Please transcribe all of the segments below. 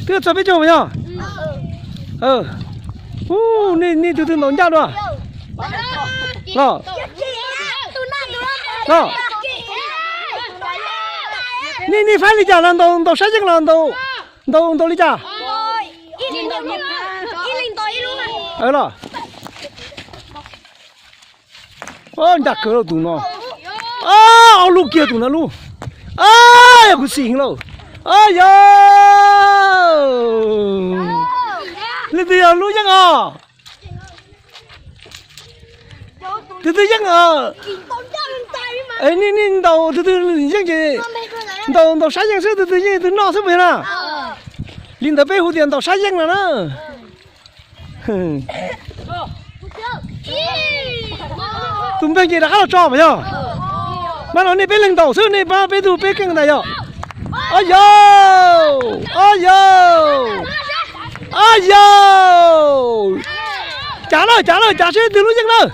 Tức cho biết cho mày nhá. Nè từ từ nó nhau rồi. Nó. Nó. Nè phải đi chả là đâu sai chắc là đâu đi chả. Rồi. Đặt cờ tụi nó. Lúc kia tụi nó luôn. Cái gì đâu. Lên từ lúc chắc à. Từ chắc à. Nè đầu từ chắc gì. Đầu sai chắc từ nó sao vậy nè. Linh tập bé hụt tiền đầu sai chắc là nó. Tụi bé gì đã khá là trò phải không? Mà nó này bé lên đầu xưa này ba bé tụi bé cái này rồi. Trả lời xe từ lúc chắc nữa.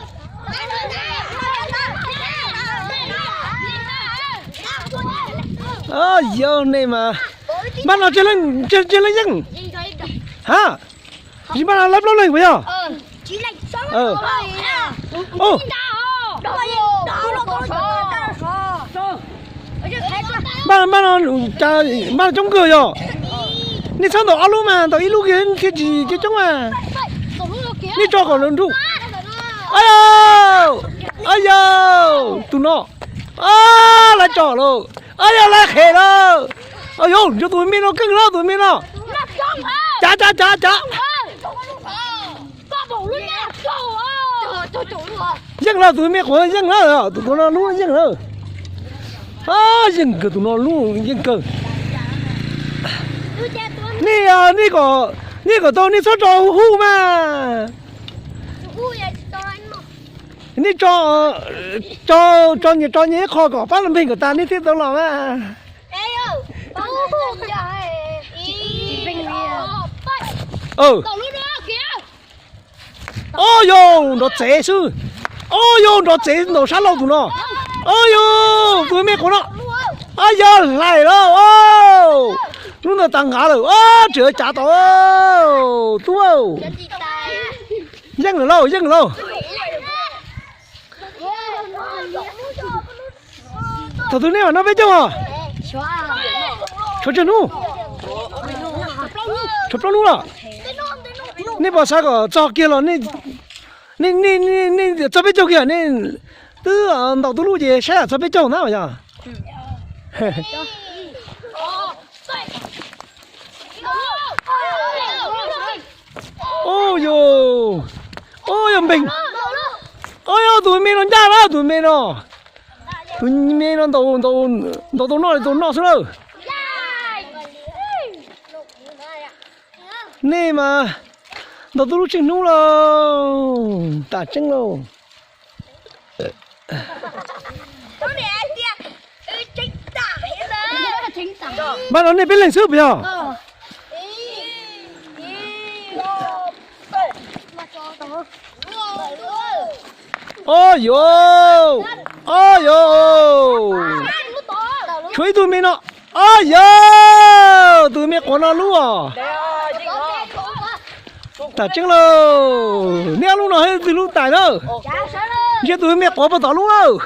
Này mà nó trên lên chắc hả? Chỉ mà lắp lên phải không? Mà nó chống cửa rồi. Nè sao tao alo mà tao ilu cái gì cái chống mà. Nè cho còn lớn thu. Tụi nó. Lại trò rồi. Lại khề rồi. Cho tụi mình nó cưng đó tụi mình nó. Chả. Dân là tụi mình khỏi dân là tụi nó luôn dân rồi. Dân cơ tụi nó luôn dân cơ. Nè có tao nè sao trò hú mà. Nè cho nhé kho cỏ phát làm bình của ta nè thế tao làm à. Nó chế sư. Nó chế nó sát lâu tụi nó. Tụi mẹ của nó. Lại đó. Lúc nào tăng ngã rồi. Trời trả tổ. Tụi. Dân rồi lâu. Tụi này mà nó biết chưa hả? Cho chân nu. Chụp nó luôn à? Nè bảo sao có cho kia rồi nè cho biết cho kìa nè từ đầu từ lúc gì sẽ cho biết cho nào vậy? Mình. Tụi mình nó ra đó tụi mình nó đầu nó xuống đâu? Nè mà đầu tôi lúc chừng nú đâu tả chân đâu mà nó này bên lên sướp nhở chuối tụi mình nó tụi mình có nó luôn à tả chân đâu nè luôn nào hay từ lúc tải đâu giờ tụi mẹ có bao tỏ luôn đâu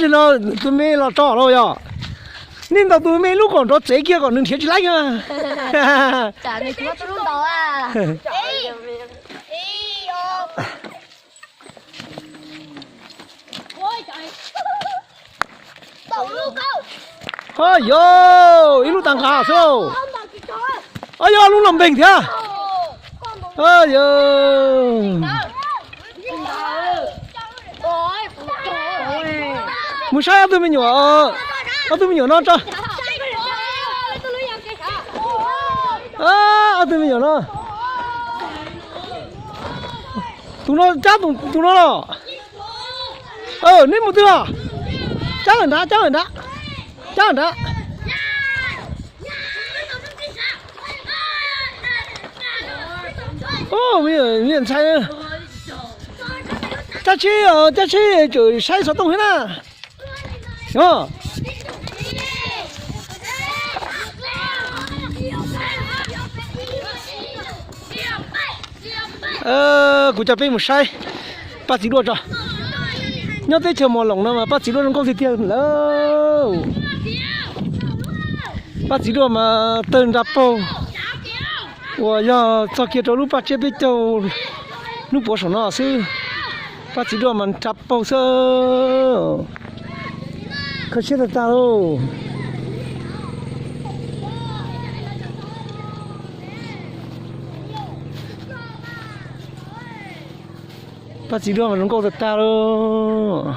rồi nó tụi mẹ là trò đâu vậy nên tao tụi mẹ lúc còn đó chế kia còn đừng thiệt chỉ lách à chả này chúng tôi lúc đó à ilu tăng khá sao lúc làm bình thế một sao tụi mình nhỏ nó cho tụi mình nhỏ nó tụi nó chắc tụi nó rồi nên một thứ à chắc là đá bây giờ miền sai cha chi trời sai sao tung hết à đúng không của cha bé một sai bác sĩ đua cho nhớ tới chờ mò lỏng nó mà bác sĩ đua nó có gì tiền lâu bác sĩ đua mà tên đạp bao và giờ cho kia cho lúc bác chế biết cho lúc bỏ sổ nó sư bác sĩ đua mà đạp bao sơ không chết được ta đâu bác sĩ đua mà nó có được ta đâu